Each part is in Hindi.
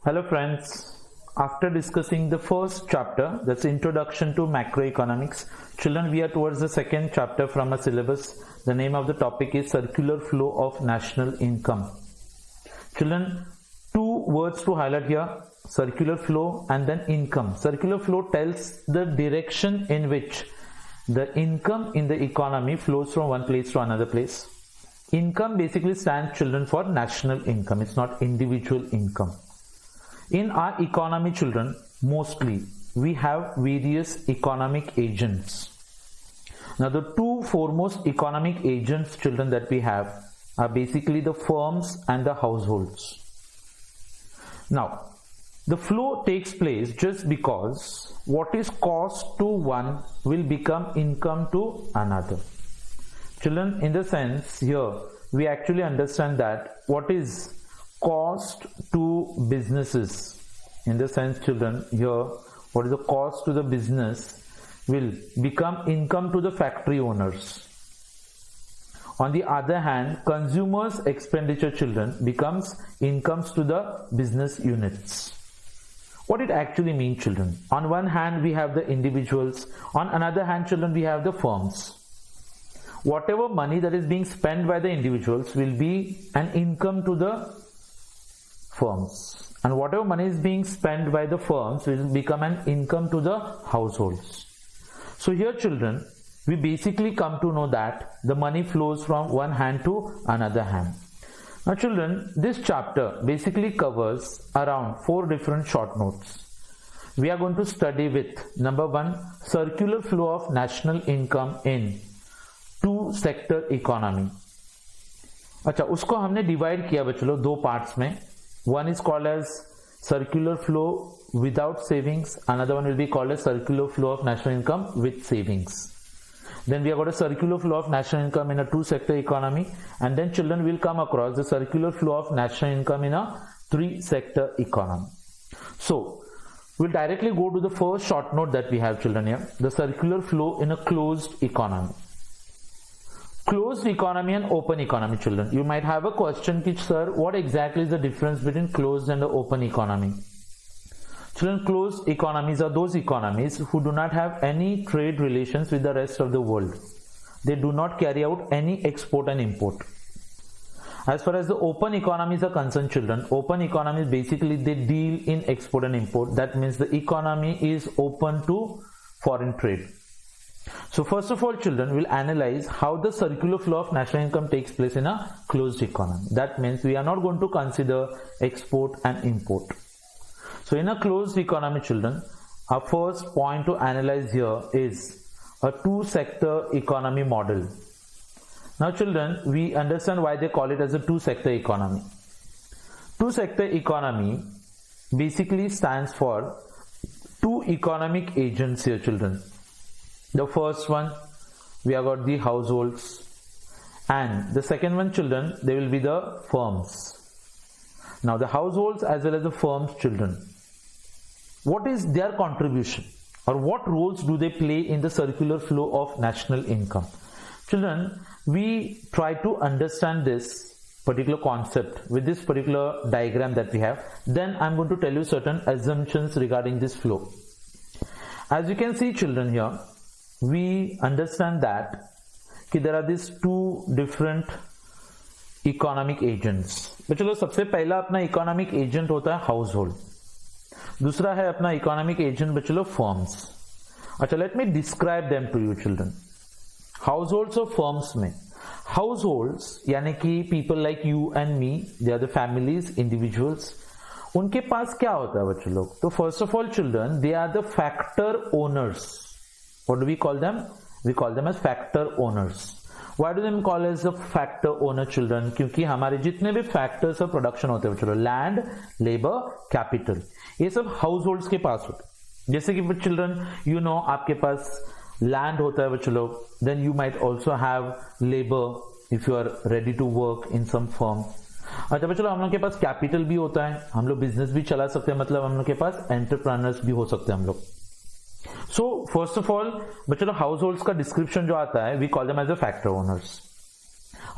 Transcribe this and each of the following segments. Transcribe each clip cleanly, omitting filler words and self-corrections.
Hello friends, after discussing the first chapter, that's Introduction to Macroeconomics, children, we are towards the second chapter from a syllabus. The name of the topic is Circular Flow of National Income. Children, two words to highlight here, circular flow and then income. Circular flow tells the direction in which the income in the economy flows from one place to another place. Income basically stands, children, for national income. It's not individual income. In our economy, children, mostly we have various economic agents. Now the two foremost economic agents, children, that we have are basically the firms and the households. Now the flow takes place just because what is cost to one will become income to another. Children, in the sense here we actually understand that what is cost to businesses, in the sense, children, here what is the cost to the business will become income to the factory owners. On the other hand, consumers' expenditure, children, becomes incomes to the business units. What it actually means, children, on one hand we have the individuals, on another hand, children, we have the firms. Whatever money that is being spent by the individuals will be an income to the firms, and whatever money is being spent by the firms will become an income to the households. So here, children, we basically come to know that the money flows from one hand to another hand. Now children, this chapter basically covers around 4 different short notes. We are going to study with number 1, circular flow of national income in two sector economy. अच्छा, उसको हमने डिवाइड किया बच्चों 2 पार्ट्स में. One is called as circular flow without savings, another one will be called as circular flow of national income with savings. Then we have got a circular flow of national income in a 2 sector economy, and then children will come across the circular flow of national income in a 3 sector economy. So we'll directly go to the first short note that we have, children, here, the circular flow in a closed economy. Closed economy and open economy, children. You might have a question, sir, what exactly is the difference between closed and the open economy? Children, closed economies are those economies who do not have any trade relations with the rest of the world. They do not carry out any export and import. As far as the open economies are concerned, children, open economies basically they deal in export and import. That means the economy is open to foreign trade. So first of all, children, will analyze how the circular flow of national income takes place in a closed economy. That means we are not going to consider export and import. So in a closed economy, children, our first point to analyze here is a 2-sector economy model. Now children, we understand why they call it as a 2-sector economy. 2-sector economy basically stands for 2 economic agents here, children. The first one, we have got the households, and the second one, children, they will be the firms. Now the households as well as the firms, children, what is their contribution or what roles do they play in the circular flow of national income? Children, we try to understand this particular concept with this particular diagram that we have. Then I'm going to tell you certain assumptions regarding this flow. As you can see, children, here we understand that there are these 2 different economic agents. but चलो सबसे पहला अपना economic agent होता है household, दूसरा है अपना economic agent बच्चों firms. अच्छा, let me describe them to you, children. Households और firms में households यानी कि people like you and me, they are the families, individuals. उनके पास क्या होता है बच्चों लोग? तो first of all, children, they are the factor owners. What do we call them? We call them as factor owners. Why do them call as a factor owner, children? क्योंकि हमारे जितने भी factors of production होते हैं बच्चों, land, labor, capital, ये सब households के पास होते हैं. जैसे कि children, you know, आपके पास land होता है बच्चों लोग, then you might also have labor if you are ready to work in some firm. अच्छा बच्चों, हम लोग के पास कैपिटल भी होता है, हम लोग बिजनेस भी चला सकते हैं, मतलब हम लोग के पास एंटरप्रेन्योर्स भी हो सकते हैं हम लोग. So first of all, बच्चों households का description जो आता है, we call them as a factor owners.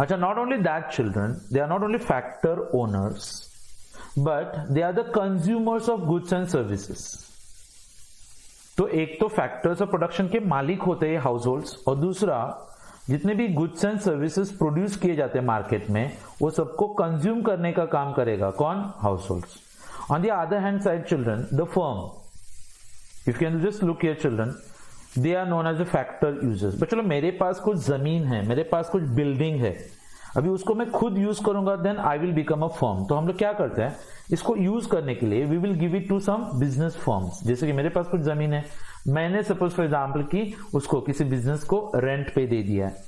अच्छा, not only that, children, they are not only factor owners, but they are the consumers of goods and services. तो एक तो फैक्टर्स ऑफ प्रोडक्शन के मालिक होते हैं हाउस होल्ड्स, और दूसरा जितने भी गुड्स एंड सर्विसेज प्रोड्यूस किए जाते हैं मार्केट में वो सबको कंज्यूम करने का काम करेगा कौन? Households. On the other hand side children, the firm, if you can just look here children, they are known as a factor users. But चलो मेरे पास कुछ जमीन है, मेरे पास कुछ बिल्डिंग है, अभी उसको मैं खुद यूज करूंगा, then I will become a firm. तो हम लोग क्या करते हैं, इसको यूज करने के लिए we will give it to some business firms. जैसे कि मेरे पास कुछ जमीन है, मैंने सपोज फॉर एग्जाम्पल की उसको किसी बिजनेस को रेंट पे दे दिया है।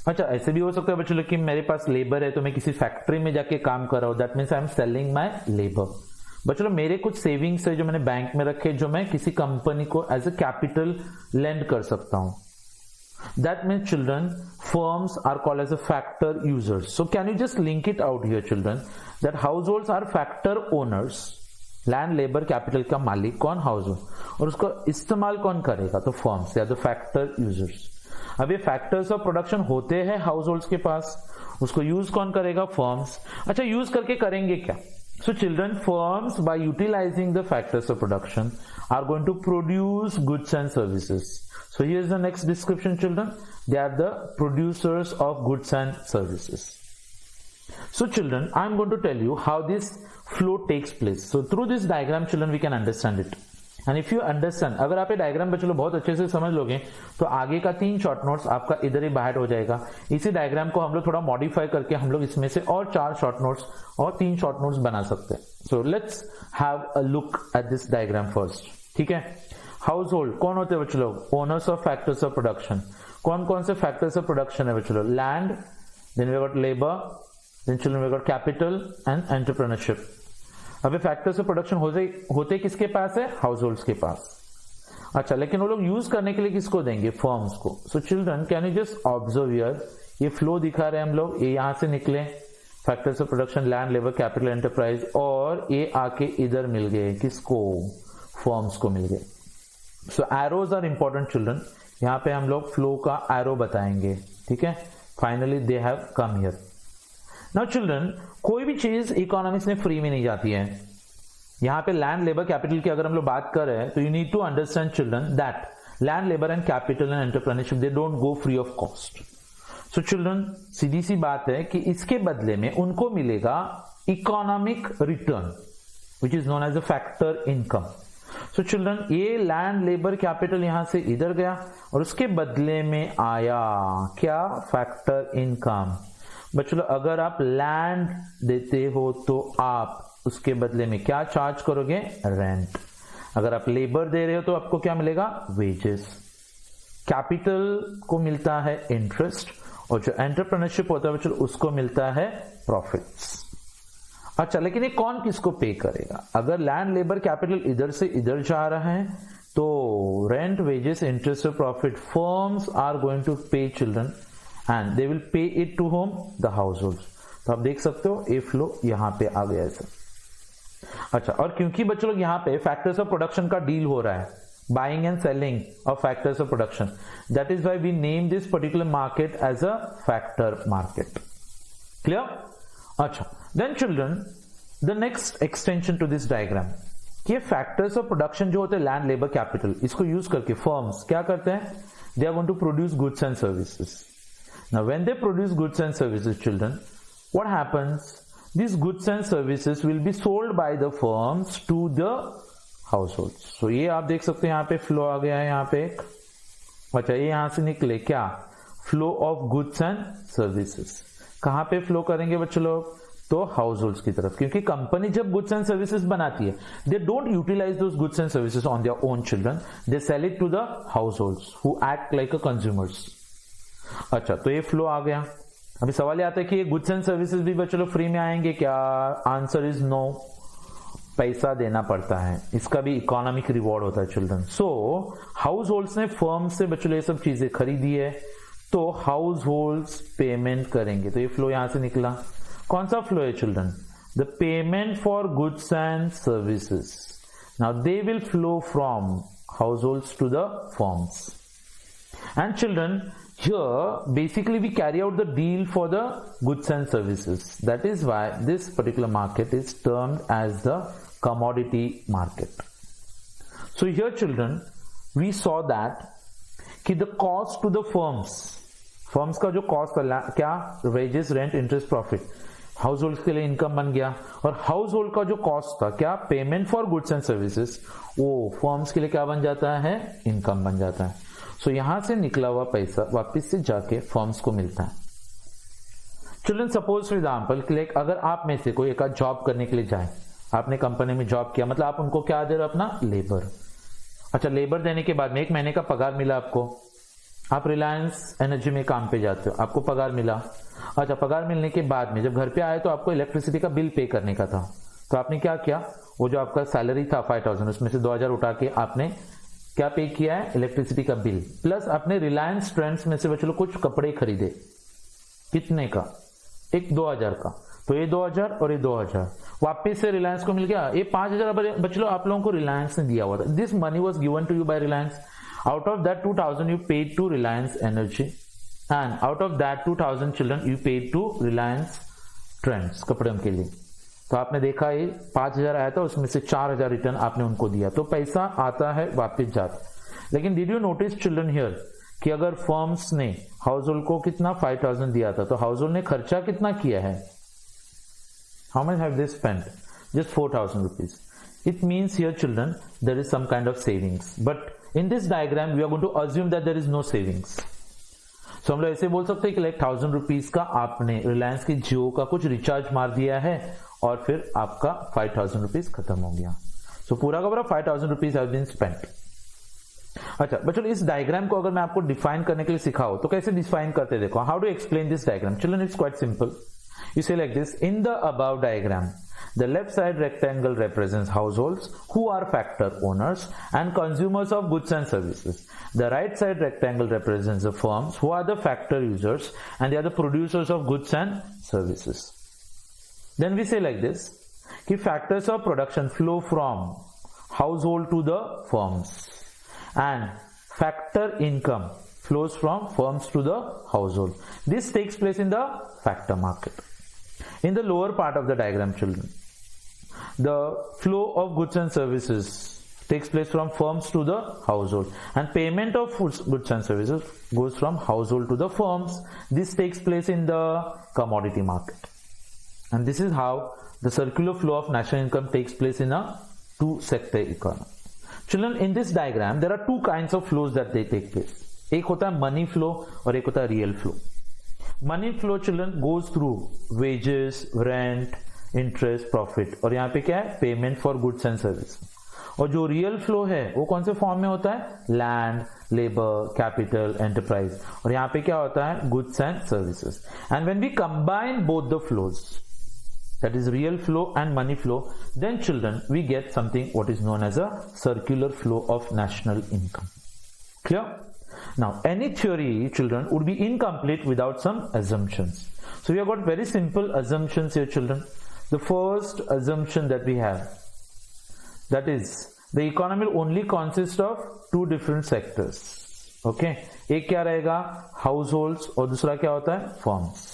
अच्छा, ऐसे भी हो सकता है बच्चों कि मेरे पास लेबर है तो मैं किसी फैक्ट्री में जाके काम कर रहा हूं, that means I am selling my labour. बच्चों मेरे कुछ सेविंग्स है जो मैंने बैंक में रखे, जो मैं किसी कंपनी को एज ए कैपिटल लेंड कर सकता हूं। That means children, firms are called as a factor users. So can you just link it out here children, that households are factor owners. Land labour capital का मालिक कौन? हाउसहोल्ड। और उसको इस्तेमाल कौन करेगा? तो फर्म्स या द फैक्टर यूजर्स। अब ये फैक्टर्स ऑफ प्रोडक्शन होते हैं हाउस होल्ड्स के पास, उसको यूज कौन करेगा? फर्म्स। अच्छा, यूज करके करेंगे क्या? So children, firms by utilizing the factors of production are going to produce goods and services. So here is the next description children. They are the producers of goods and services. So children, I am going to tell you how this flow takes place. So through this diagram children we can understand it. And if you understand, अगर आप ये डायग्राम बच्चों बहुत अच्छे से समझ लोगे तो आगे का 3 शॉर्ट नोट्स आपका इधर ही बाहर हो जाएगा। इसी डायग्राम को हम लोग थोड़ा मॉडिफाई करके हम लोग इसमें से और 4 शॉर्ट नोट्स और 3 शॉर्ट नोट्स बना सकते हैं। So let's have a look at this diagram first. ठीक है, हाउस होल्ड कौन होते हैं बच्चों लोग? Owners of factors of production. कौन कौन से फैक्टर्स ऑफ प्रोडक्शन है बच्चों लोग? Land, then we got labour, then children we got capital and entrepreneurship. अब फैक्टर्स ऑफ प्रोडक्शन होते किसके पास है? हाउस होल्ड्स के पास। अच्छा, लेकिन वो लोग यूज करने के लिए किसको देंगे? फर्म्स को। So children can you just observe here, ये फ्लो दिखा रहे हैं हम लोग, ये यहां से निकले factors of production, land, labour, capital, enterprise, और ये आके इधर मिल गए किसको? फर्म्स को मिल गए। सो एरोज आर इंपॉर्टेंट चिल्ड्रन, यहाँ पे हम लोग फ्लो का एरो बताएंगे। ठीक है, finally they have come here. Now children, कोई भी चीज इकोनॉमिक्स में फ्री में नहीं जाती है। यहां पे लैंड, लेबर, कैपिटल की अगर हम लोग बात कर रहे हैं तो you need to understand children that land, labour and capital and entrepreneurship they don't go free of cost. So children, सीधी सी बात है कि इसके बदले में उनको मिलेगा economic return which is known as a factor income. So children, ये लैंड, लेबर, कैपिटल यहां से इधर गया और उसके बदले में आया क्या? Factor income. बच्चों, अगर आप लैंड देते हो तो आप उसके बदले में क्या चार्ज करोगे? रेंट। अगर आप लेबर दे रहे हो तो आपको क्या मिलेगा? वेजेस। कैपिटल को मिलता है इंटरेस्ट, और जो एंटरप्रेन्योरशिप होता है बच्चों उसको मिलता है प्रॉफिट्स। अच्छा, लेकिन ये कौन किसको पे करेगा? अगर लैंड, लेबर, कैपिटल इधर से इधर जा रहा है तो रेंट, वेजेस, इंटरेस्ट और profit firms are going to pay children, and they will pay it to home? The household. तो आप देख सकते हो ए फ्लो यहां पे आ गया ऐसा। अच्छा, और क्योंकि बच्चों लोग यहाँ पे फैक्टर्स ऑफ प्रोडक्शन का डील हो रहा है, buying and selling of factors of production, that is why we name this particular market as a factor market. Clear? अच्छा, then children, the next extension to this diagram, ये फैक्टर्स ऑफ प्रोडक्शन जो होते हैं लैंड, लेबर, कैपिटल, इसको यूज करके फर्म्स क्या करते हैं? They are going to produce goods and services. Now when they produce goods and services children, what happens? These goods and services will be sold by the firms to the households. So ये आप देख सकते हैं यहाँ पे फ्लो आ गया है यहाँ पे एक। अच्छा, ये यहाँ से निकले क्या? Flow of goods and services. कहाँ पे फ्लो करेंगे बच्चों लोग? तो हाउस होल्ड्स की तरफ, क्योंकि कंपनी जब गुड्स एंड सर्विसेज बनाती है they don't utilise those goods and services on their own children, they sell it to the households who act like a consumers. अच्छा, तो ये फ्लो आ गया। अभी सवाल ये आता है कि ये गुड्स एंड सर्विसेज भी बच्चों फ्री में आएंगे क्या? आंसर इज नो, पैसा देना पड़ता है, इसका भी इकोनॉमिक रिवॉर्ड होता है चिल्ड्रन। सो हाउस होल्ड्स ने फर्म से बच्चों ये सब चीजें खरीदी है तो हाउस होल्ड्स पेमेंट करेंगे। तो ये फ्लो यहां से निकला। कौन सा फ्लो है children? The payment for goods and services. Now they will flow from households to the firms. And children, Here basically we carry out the deal for the goods and services. That is why this particular market is termed as the commodity market. So here children we saw that कि the cost to the firms का जो कॉस्ट क्या, wages, rent, interest, profit, house hold के लिए इनकम बन गया, और हाउस होल्ड का जो कॉस्ट था क्या, payment for goods and services, वो फर्म्स के लिए क्या बन जाता है, इनकम बन जाता है. सो यहां से निकला हुआ पैसा वापस से जाके फर्म्स को मिलता है. चिल्ड्रन सपोज फॉर एग्जाम्पल अगर आप में से कोई एक जॉब करने के लिए जाए, आपने कंपनी में जॉब किया, मतलब आप उनको क्या दे रहे हो, अपना लेबर. अच्छा, लेबर देने के बाद में 1 महीने का पगार मिला आपको, आप रिलायंस एनर्जी में काम पे जाते हो, आपको पगार मिला. अच्छा, पगार मिलने के बाद में जब घर पे आए तो आपको इलेक्ट्रिसिटी का बिल पे करने का था, तो आपने क्या किया, वो जो आपका सैलरी था 5000, उसमें से 2000 उठा के आपने क्या पे किया है, इलेक्ट्रिसिटी का बिल, प्लस आपने रिलायंस ट्रेंड्स में से बचलो कुछ कपड़े खरीदे, कितने का, एक 2000 का, तो ये 2000 और ये 2000 वापिस से रिलायंस को मिल गया. ये 5000 बचलो आप लोगों को रिलायंस ने दिया हुआ था. This money was given to you by Reliance. Out of that 2000 you paid to Reliance Energy, and out of that 2000 children you paid to Reliance Trends कपड़े के लिए. तो आपने देखा ये 5000 आया था, उसमें से 4000 रिटर्न आपने उनको दिया, तो पैसा आता है वापस जाता. लेकिन did you notice children here कि अगर फर्म्स ने हाउस होल्ड को कितना 5000 दिया था, तो हाउस होल्ड ने खर्चा कितना किया है, how much have they spent, just 4000 rupees. It means here children there is some kind of savings, but in this diagram we are going to assume that there is no savings. So हम लोग ऐसे बोल सकते हैं कि 1000 रुपीज का आपने रिलायंस की जियो का कुछ रिचार्ज मार दिया है और फिर आपका 5000 रुपीज खत्म हो गया. So पूरा का पूरा 5000 रुपीज हैव बीन स्पेंट. अच्छा बच्चों, इस डायग्राम को अगर मैं आपको डिफाइन करने के लिए सिखाऊं तो कैसे डिफाइन करते, देखो, how to explain this diagram. Children it's quite simple. You say like this, in the above diagram the left side rectangle represents households who are factor owners and consumers of goods and services. The right side rectangle represents the firms who are the factor users and they are the producers of goods and services. Then we say like this, कि factors of production flow from household to the firms and factor income flows from firms to the household. This takes place in the factor market. In the lower part of the diagram children, the flow of goods and services takes place from firms to the household, and payment of goods and services goes from household to the firms. This takes place in the commodity market, and this is how the circular flow of national income takes place in a two-sector economy. Children, in this diagram there are two kinds of flows that they take place. एक होता है मनी फ्लो और एक होता है real flow. Money flow children goes through wages, rent, interest, profit, और यहाँ पे क्या है, payment for goods and service. और जो रियल फ्लो है वो कौन से फॉर्म में होता है, लैंड, लेबर, कैपिटल, एंटरप्राइज, और यहाँ पे क्या होता है, goods and services. And when we combine both the flows, that is real flow and money flow, then children we get something what is known as a circular flow of national income. Clear? Now any theory children would be incomplete without some assumptions. So we have got very simple assumptions here children. The first assumption that we have, that is the economy will only consist of two different sectors. Okay, एक क्या रहेगा, households, और दूसरा क्या होता है, firms.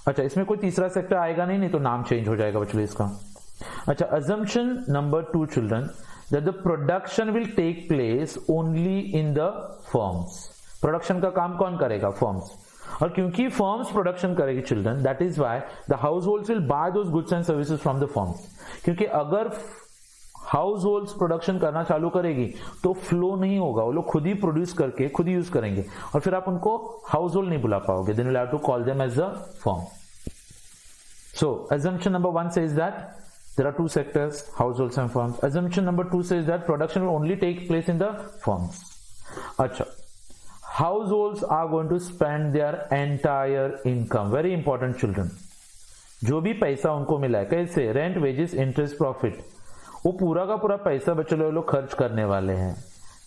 अच्छा, इसमें कोई तीसरा सेक्टर आएगा नहीं तो नाम चेंज हो जाएगा बच्चों इसका. अच्छा, assumption number 2 children, that the production will take place only in the firms. Production का काम कौन करेगा, फर्म्स. और क्योंकि फर्म्स प्रोडक्शन करेगी children, that is why the house holds will buy those goods and services from the firms. क्योंकि अगर हाउस होल्ड्स प्रोडक्शन करना चालू करेगी तो फ्लो नहीं होगा, वो लोग खुद ही प्रोड्यूस करके खुद ही यूज करेंगे, और फिर आप उनको हाउस होल्ड नहीं बुला पाओगे. Then you will have to call them as a firm. So assumption number 1 says that there are two sectors, households and firms. Assumption number 2 says that production will only take place in the firms. Acha, households are going to spend their entire income. Very important children. जो भी पैसा उनको मिला है, कैसे, रेंट, वेजेस, इंटरेस्ट, प्रॉफिट, वो पूरा का पूरा पैसा बच्चों लोग खर्च करने वाले हैं.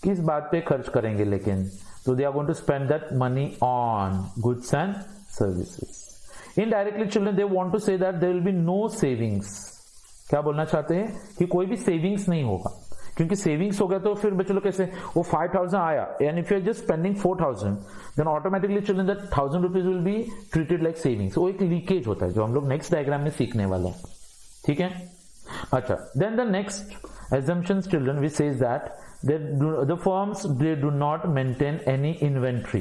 किस बात पे खर्च करेंगे लेकिन, तो they are going to spend that money on goods and services. Indirectly children they want to say that there will be no savings. क्या बोलना चाहते हैं कि कोई भी सेविंग्स नहीं होगा, क्योंकि सेविंग्स हो गया तो फिर बच्चों लोग कैसे, वो 5,000 आया and if you are just spending 4,000 then automatically children that 1,000 rupees will be treated like savings. वो एक लीकेज होता है जो हम लोग नेक्स्ट डायग्राम में सीखने वाले हैं, ठीक है। अच्छा, then the next assumptions children which says that the firms they do not maintain any inventory,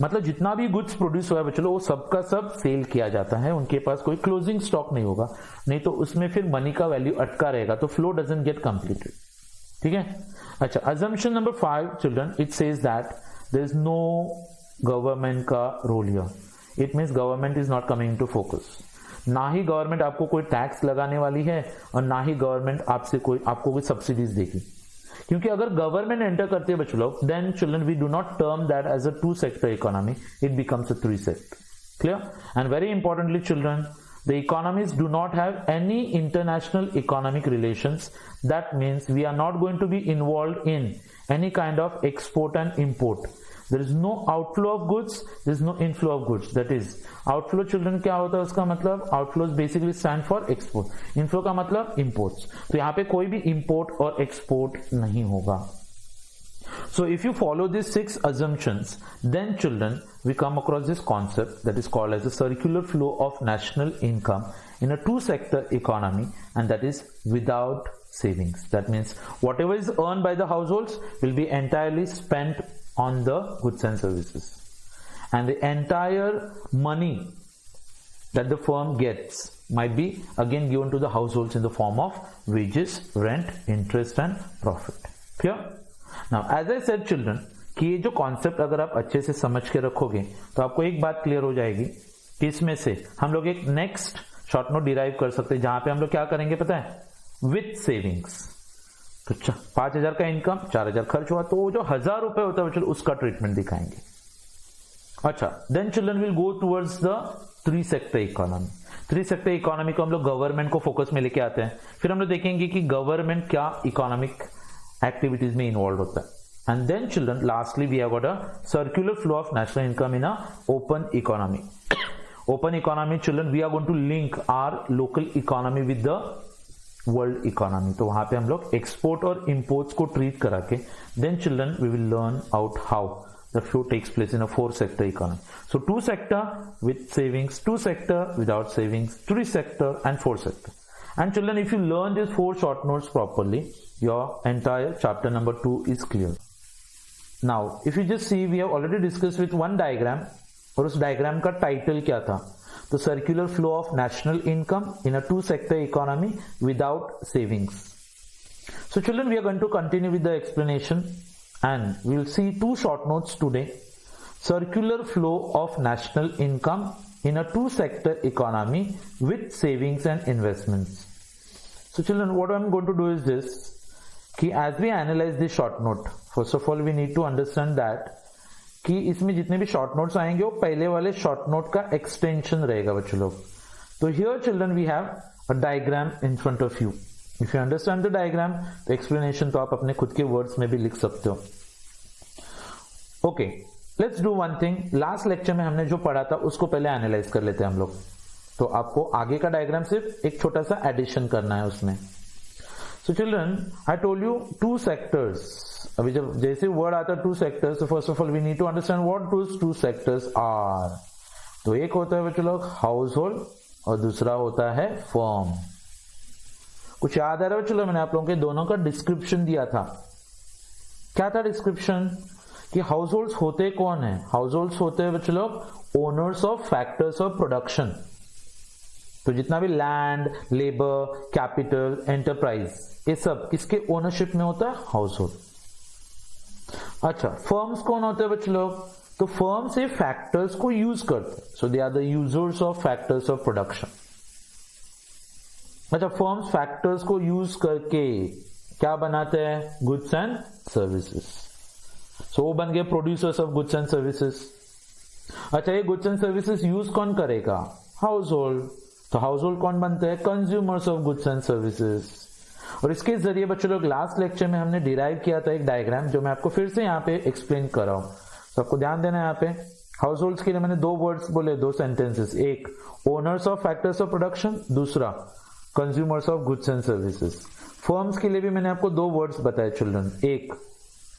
मतलब जितना भी गुड्स प्रोड्यूस हुआ है बच्चों वो सबका सब सेल किया जाता है, उनके पास कोई क्लोजिंग स्टॉक नहीं होगा, नहीं तो उसमें फिर मनी का वैल्यू अटका रहेगा, तो फ्लो डजंट गेट कंप्लीटेड, ठीक है। अच्छा, assumption number 5 children, it says that there is no government का role here, it means government is not coming to focus, ना ही गवर्नमेंट आपको कोई टैक्स लगाने वाली है और ना ही गवर्नमेंट आपको कोई सब्सिडीज देगी, क्योंकि अगर गवर्नमेंट एंटर करती है बच्चों लोग then children we do not term that as a 2 sector economy, it becomes a 3 sector, clear. And very importantly children, the economies do not have any international economic relations, that means we are not going to be involved in any kind of export and import. There is no outflow of goods, there is no inflow of goods. That is, outflow children क्या होता है, उसका मतलब outflows basically stand for export, inflow का मतलब imports. तो यहाँ पे कोई भी import और export नहीं होगा. So if you follow these 6 assumptions, then children we come across this concept that is called as the circular flow of national income in a 2 sector economy, and that is without savings. That means whatever is earned by the households will be entirely spent on the goods and services, and the entire money that the firm gets might be again given to the households in the form of wages, rent, interest and profit. Clear? Now as I said children कि ये जो कॉन्सेप्ट अगर आप अच्छे से समझ के रखोगे तो आपको एक बात क्लियर हो जाएगी कि इसमें से हम लोग एक नेक्स्ट शॉर्ट नोट डिराइव कर सकते हैं, जहां पे हम लोग क्या करेंगे पता है, विथ सेविंग्स। तो 5,000 का इनकम, 4,000 खर्च हुआ, तो वो जो 1,000 रुपए होता है उसका ट्रीटमेंट दिखाएंगे। अच्छा, then children will go towards the 3 sector economy. 3 sector economy को हम लोग गवर्नमेंट को फोकस में लेके आते हैं, फिर हम लोग देखेंगे कि गवर्नमेंट क्या इकोनॉमिक एक्टिविटीज में इन्वॉल्व होता है, and then children lastly we have got a circular flow of national income in a open economy. Open economy children we are going to link our local economy with the world economy, तो वहां पे हम लोग एक्सपोर्ट और इंपोर्ट्स को ट्रीट करा के then children we will learn out how the flow takes place in a 4 sector economy. So 2 sector with savings, 2 sector without savings, 3 sector and 4 sector. And children, if you learn these 4 short notes properly, your entire chapter number 2 is clear. Now if you just see, we have already discussed with one diagram, और उस डायग्राम का टाइटल क्या था, तो circular flow of national income in a 2 sector economy without savings. So children we are going to continue with the explanation and we will see 2 short notes today. Circular flow of national income in a 2 sector economy with savings and investments. So children, what I'm going to do is this, कि as we analyze this short note, first of all we need to understand that कि इसमें जितने भी शॉर्ट नोट्स आएंगे वो पहले वाले शॉर्ट नोट का एक्सटेंशन रहेगा बच्चों लोग। तो here children we have a diagram in front of you, if you understand the diagram तो एक्सप्लेनेशन तो आप अपने खुद के वर्ड्स में भी लिख सकते हो। Okay, let's do one thing, last lecture में हमने जो पढ़ा था उसको पहले एनालाइज कर लेते हैं हम लोग, तो आपको आगे का डायग्राम सिर्फ एक छोटा सा एडिशन करना है उसमें। So children I told you 2 sectors, अभी जब जैसे वर्ड आता है 2 sectors, तो first of all we need to understand what those 2 sectors are. तो एक होता है बच्चों लोग हाउस होल्ड और दूसरा होता है फर्म। कुछ याद आ रहा है बच्चों लोग, मैंने आप लोगों के दोनों का डिस्क्रिप्शन दिया था। क्या था डिस्क्रिप्शन, कि हाउस होल्ड होते कौन है, हाउस होल्ड होते हैं बच्चों लोग owners of factors of production. तो जितना भी लैंड, लेबर, कैपिटल, एंटरप्राइज, ये सब किसके ओनरशिप में होता है, हाउस होल्ड। अच्छा, फर्म्स कौन होते हैं बच्चों लोग, तो फर्म से फैक्टर्स को यूज करते हैं, so they are the users of factors of production. अच्छा, फर्म्स फैक्टर्स को यूज करके क्या बनाते हैं, गुड्स एंड सर्विसेज, सो वो बन गए producers of goods and services. अच्छा, ये गुड्स एंड सर्विसेज यूज कौन करेगा, हाउस होल्ड, तो हाउस होल्ड कौन बनते हैं, consumers of goods and services. और इसके जरिए बच्चों लोग लास्ट लेक्चर में हमने डिराइव किया था एक डायग्राम, जो मैं आपको फिर से यहाँ पे एक्सप्लेन कर रहा हूं, तो आपको ध्यान देना है। यहाँ पे हाउस होल्ड के लिए मैंने 2 वर्ड्स बोले, 2 sentences, एक owners of factors of production, दूसरा consumers of goods and services. Firms के लिए भी मैंने आपको दो वर्ड्स बताए चिल्ड्रन, एक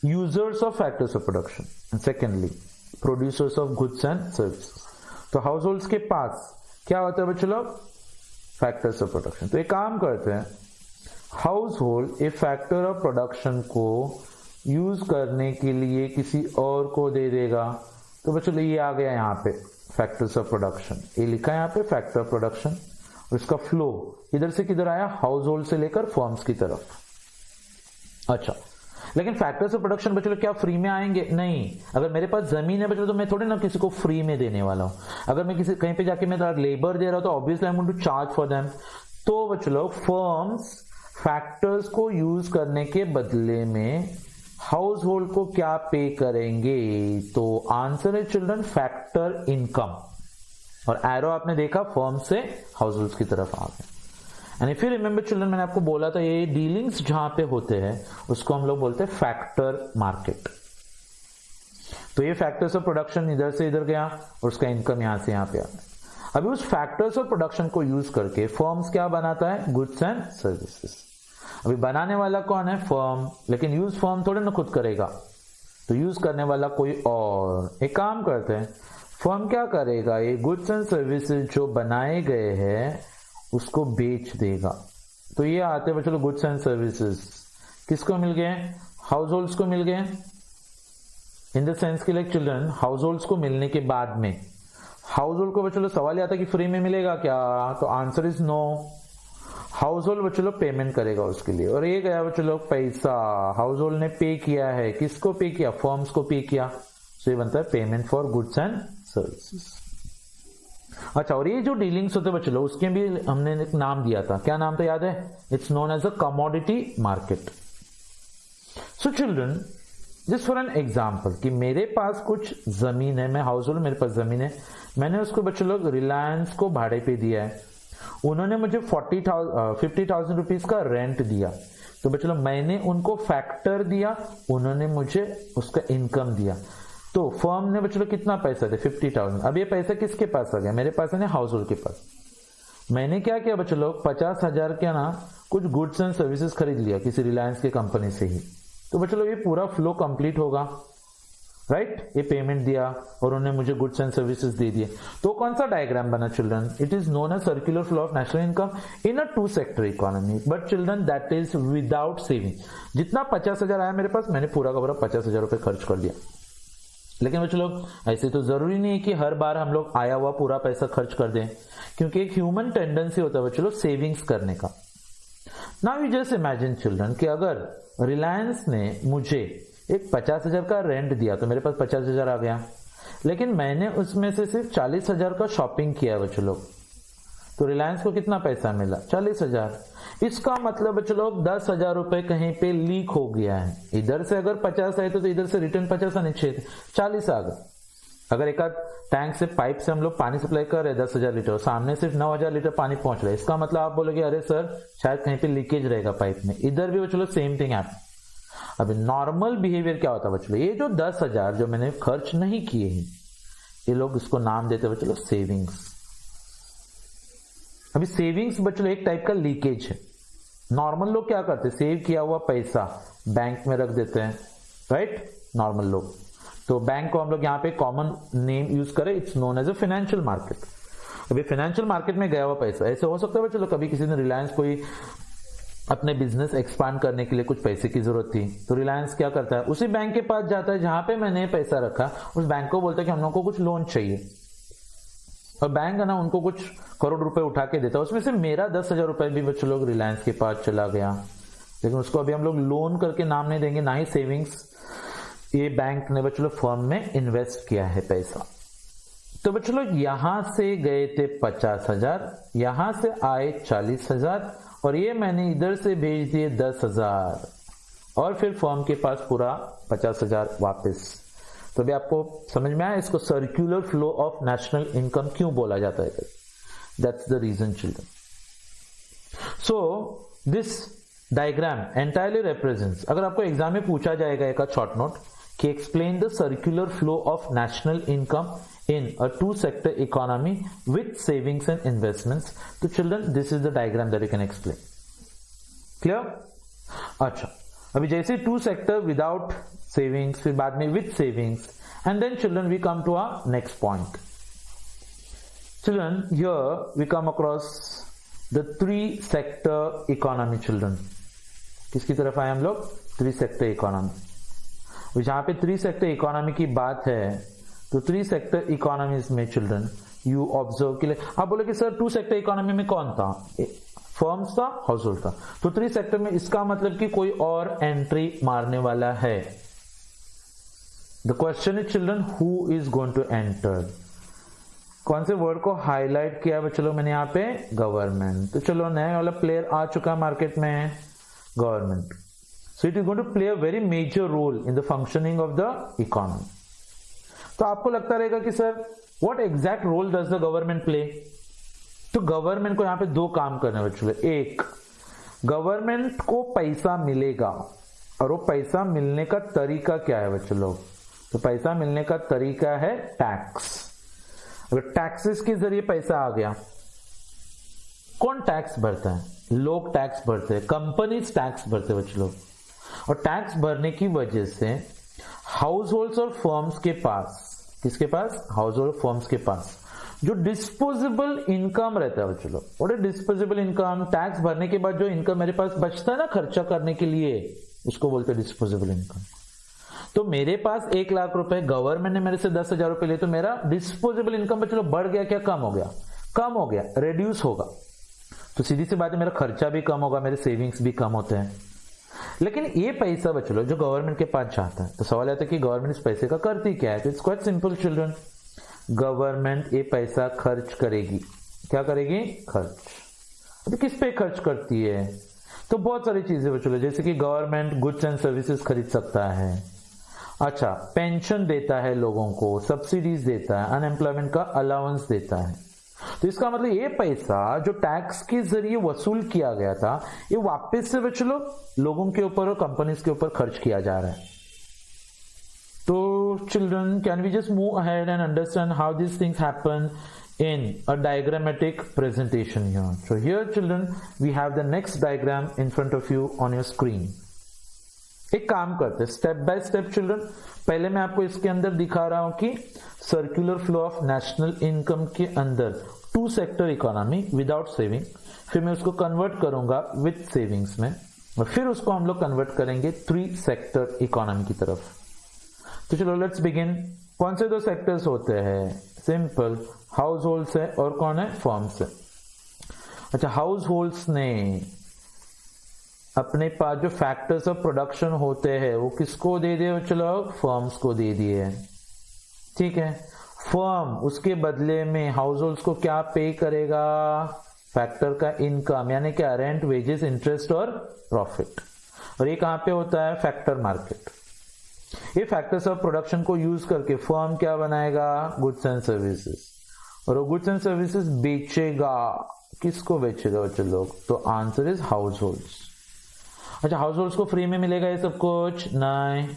users of factors of production and secondly producers of goods and services. तो हाउस होल्ड्स के पास क्या होता है बच्चों लोग, फैक्टर्स ऑफ प्रोडक्शन। तो एक काम करते हैं, हाउस होल्ड एक फैक्टर ऑफ प्रोडक्शन को यूज करने के लिए किसी और को दे देगा। तो बच्चों ये आ गया यहाँ पे फैक्टर्स ऑफ प्रोडक्शन, ये लिखा है यहाँ पे फैक्टर ऑफ प्रोडक्शन, और इसका फ्लो इधर से किधर आया, हाउस होल्ड से लेकर फर्म्स की तरफ। अच्छा, लेकिन फैक्टर्स ऑफ प्रोडक्शन बच्चों क्या फ्री में आएंगे? नहीं। अगर मेरे पास जमीन है बच्चों तो मैं थोड़े ना किसी को फ्री में देने वाला हूं। अगर मैं किसी कहीं पे जाके मैं लेबर दे रहा हूं तो obviously I am going to charge for them. तो बच्चों लोग फर्म्स फैक्टर्स को यूज करने के बदले में हाउस होल्ड को क्या पे करेंगे? तो आंसर है चिल्ड्रन फैक्टर इनकम, और एरो आपने देखा फर्म से हाउस होल्ड की तरफ आ गए। And if you remember children, मैंने आपको बोला था ये डीलिंग्स जहां पे होते हैं उसको हम लोग बोलते हैं फैक्टर मार्केट। तो ये फैक्टर्स ऑफ प्रोडक्शन इधर से इधर गया और उसका इनकम यहां से यहां पे आ गया। अभी उस फैक्टर्स ऑफ प्रोडक्शन को यूज करके फर्म्स क्या बनाता है, गुड्स एंड सर्विसेज। अभी बनाने वाला कौन है, फर्म, लेकिन यूज फर्म थोड़े ना खुद करेगा, तो यूज करने वाला कोई और। एक काम करते हैं, फर्म क्या करेगा, ये गुड्स एंड सर्विसेज जो बनाए गए हैं उसको बेच देगा। तो ये आते हैं चलो गुड्स एंड सर्विसेज किसको मिल गए, हाउस होल्ड्स को मिल गए। इन द सेंस के लिए चिल्ड्रन हाउस होल्ड्स को मिलने के बाद में हाउस होल्ड को बच्चों सवाल आता है कि फ्री में मिलेगा क्या, तो answer is no. Household बच्चों पेमेंट करेगा उसके लिए, और ये गया बच्चों पैसा हाउस होल्ड ने पे किया है, किसको पे किया, फर्म्स को पे किया। तो ये बनता है payment for goods and services. अच्छा, और ये जो डीलिंग्स होते बच्चों लोग उसके भी हमने एक नाम दिया था, क्या नाम था याद है, it's known as a commodity market. So children just for an example कि मेरे पास कुछ जमीन है, मैं हाउस होल्ड, मेरे पास जमीन है, मैंने उसको बच्चों लोग रिलायंस को भाड़े पे दिया है, उन्होंने मुझे 50,000 रुपीज का रेंट दिया। तो बच्चों लोग मैंने उनको फैक्टर दिया, उन्होंने मुझे उसका इनकम दिया। तो फर्म ने बच्चों कितना पैसा दिया, 50,000। अब ये पैसा किसके पास आ गया, मेरे पास है ना, हाउस होल्ड के पास। मैंने क्या किया बच्चों लोग, 50,000 के ना कुछ गुड्स एंड सर्विसेज खरीद लिया किसी रिलायंस की कंपनी से ही। तो बच्चों लोग ये पूरा फ्लो कंप्लीट होगा, राइट। ये पेमेंट दिया और उन्होंने मुझे गुड्स एंड सर्विसेज दे दिए। तो कौन सा डायग्राम बना children, it is known as circular flow of national income in a two sector economy, but children that is without saving. जितना 50,000 आया मेरे पास, मैंने पूरा का पूरा 50,000 रुपए खर्च कर दिया। लेकिन बच्चों लोग ऐसे तो जरूरी नहीं है कि हर बार हम लोग आया हुआ पूरा पैसा खर्च कर दें, क्योंकि एक ह्यूमन टेंडेंसी होता है बच्चों लोग सेविंग्स करने का। Now you just imagine children कि अगर रिलायंस ने मुझे एक 50,000 का रेंट दिया तो मेरे पास 50,000 आ गया, लेकिन मैंने उसमें से सिर्फ 40,000 का शॉपिंग किया बच्चों लोग, तो रिलायंस को कितना पैसा मिला, 40,000। इसका मतलब बच्चों लोग 10,000 रुपए कहीं पे लीक हो गया है। इधर से अगर 50 आए तो इधर से रिटर्न 50 आने चाहिए, 40 आ गए। अगर एक आध टैंक से पाइप से हम लोग पानी सप्लाई कर रहे हैं 10,000 लीटर, सामने सिर्फ 9,000 लीटर पानी पहुंच रहा है, इसका मतलब आप बोलोगे अरे सर शायद कहीं पे लीकेज रहेगा पाइप में। इधर भी बच्चों लोग सेम थिंग है। अभी नॉर्मल बिहेवियर क्या होता है बच्चों, ये जो 10,000 जो मैंने खर्च नहीं किए हैं, ये लोग इसको नाम देते हैं बच्चों सेविंग्स। अभी सेविंग्स बच्चों एक टाइप का लीकेज है। नॉर्मल लोग क्या करते हैं, सेव किया हुआ पैसा बैंक में रख देते हैं, राइट, नॉर्मल लोग। तो बैंक को हम लोग यहाँ पे कॉमन नेम यूज करें, it's known as a financial market. अभी फाइनेंशियल मार्केट में गया हुआ पैसा, ऐसे हो सकता है बच्चों कभी किसी ने रिलायंस कोई अपने बिजनेस एक्सपांड करने के लिए कुछ पैसे की जरूरत थी, तो रिलायंस क्या करता है, उसी बैंक के पास जाता है जहां पे मैंने पैसा रखा, उस बैंक को बोलता है कि हम लोग को कुछ लोन चाहिए, और बैंक है ना उनको कुछ करोड़ रुपए उठा के देता है, उसमें से मेरा 10,000 रुपए भी बच्चों लोग रिलायंस के पास चला गया, लेकिन उसको अभी हम लोग लोन करके नाम नहीं देंगे, ना ही सेविंग्स। ये बैंक ने बच्चों लोग फर्म में इन्वेस्ट किया है पैसा। तो बच्चों लोग यहां से गए थे 50,000, यहां से आए 40,000, और ये मैंने इधर से भेज दिए 10,000, और फिर फर्म के पास पूरा 50,000 वापस। तो अभी आपको समझ में आया इसको circular flow of national income क्यों बोला जाता है, that's the reason children. So this diagram entirely represents, अगर आपको एग्जाम में पूछा जाएगा एक शॉर्ट नोट कि explain the circular flow of national income in a two sector economy with savings and investments. So children, this is the diagram that you can explain. Clear? अच्छा, अभी जैसे टू सेक्टर विदाउट सेविंग्स, फिर बाद में with savings, and then children we come to our next point. Children, here we come across the three sector economy. Children, किसकी तरफ आए हम लोग? Three sector economy. जहां पे थ्री सेक्टर इकोनॉमी की बात है, तो थ्री सेक्टर इकोनॉमीज में चिल्ड्रन यू ऑब्जर्व के लिए आप बोले कि सर टू सेक्टर इकोनॉमी में कौन था? फर्म्स था, हाउस होल्ड था. तो थ्री सेक्टर में इसका मतलब कि कोई और एंट्री मारने वाला है. The question is children, who is going to enter? कौन से वर्ड को हाईलाइट किया है? चलो मैंने यहाँ पे गवर्नमेंट. तो चलो नया वाला प्लेयर आ चुका मार्केट में, government. So it is going to play a very major role in the functioning of the economy. तो आपको लगता रहेगा कि sir what exact role does the government play? तो गवर्नमेंट को यहां पे दो काम करने बच्चों. एक, गवर्नमेंट को पैसा मिलेगा, और वो पैसा मिलने का तरीका क्या है बच्चों लोग? तो पैसा मिलने का तरीका है टैक्स. अगर टैक्सेस के जरिए पैसा आ गया, कौन टैक्स भरता है? लोग टैक्स भरते हैं, कंपनीज टैक्स भरते हैं बच्चों लोग. और टैक्स भरने की वजह से हाउस होल्ड्स और फर्म्स के पास, किसके पास? हाउस होल्ड फर्म्स के पास जो डिस्पोजेबल इनकम रहता है बच्चों लोग. और डिस्पोजेबल इनकम, टैक्स भरने के बाद जो इनकम मेरे पास बचता है ना खर्चा करने के लिए, उसको बोलते हैं डिस्पोजेबल इनकम. तो मेरे पास 1 लाख रुपए, गवर्नमेंट ने मेरे से 10,000 रुपए लिए, तो मेरा डिस्पोजेबल इनकम बच्चों लोग बढ़ गया क्या कम हो गया? कम हो गया, रिड्यूस होगा. तो सीधी सी बात है, मेरा खर्चा भी कम होगा, मेरे सेविंग्स भी कम होते हैं. लेकिन ये पैसा बच्चों लोग जो गवर्नमेंट के पास जाता है, तो सवाल आता है कि गवर्नमेंट इस पैसे का करती क्या है? तो it's quite simple children. Government ये पैसा खर्च करेगी. क्या करेगी? खर्च. अभी किस पे खर्च करती है? तो बहुत सारी चीजें बच्चों लोग, जैसे कि गवर्नमेंट गुड्स एंड सर्विसेज खरीद सकता है. अच्छा, पेंशन देता है लोगों को, सब्सिडीज देता है, अनएम्प्लॉयमेंट का अलाउंस देता है. तो इसका मतलब ये पैसा जो टैक्स के जरिए वसूल किया गया था, ये वापस से बच्चों लोगों के ऊपर और कंपनीज के ऊपर खर्च किया जा रहा है. तो children, can we just move ahead and understand how this things happen in a diagrammatic presentation here. So here children, we have the next diagram in front of you on your screen. एक काम करते हैं स्टेप बाय स्टेप चिल्ड्रन. पहले मैं आपको इसके अंदर दिखा रहा हूं कि circular flow of national income के अंदर two sector economy without saving, फिर मैं उसको कन्वर्ट करूंगा विथ सेविंग्स में, और फिर उसको हम लोग कन्वर्ट करेंगे थ्री सेक्टर इकोनॉमी की तरफ. तो चलो लेट्स बिगिन. कौन से दो सेक्टर्स होते हैं? सिंपल, हाउस होल्ड्स है और कौन है? फर्म्स है. अच्छा, हाउस होल्ड्स ने अपने पास जो फैक्टर्स ऑफ प्रोडक्शन होते हैं वो किसको दे दिए? चलो फर्म्स को दे दिए. ठीक है, फर्म उसके बदले में हाउस होल्ड्स को क्या पे करेगा? फैक्टर का इनकम, यानी क्या? रेंट, वेजेस, इंटरेस्ट और प्रॉफिट. और ये कहां पे होता है? Factor market. ये फैक्टर्स ऑफ प्रोडक्शन को यूज करके फर्म क्या बनाएगा? Goods and services. और वो गुड्स एंड सर्विसेज बेचेगा. किसको बेचेगा बच्चे लोग? तो आंसर इज हाउस होल्ड्स. अच्छा, हाउस होल्ड्स को फ्री में मिलेगा ये सब कुछ? नहीं.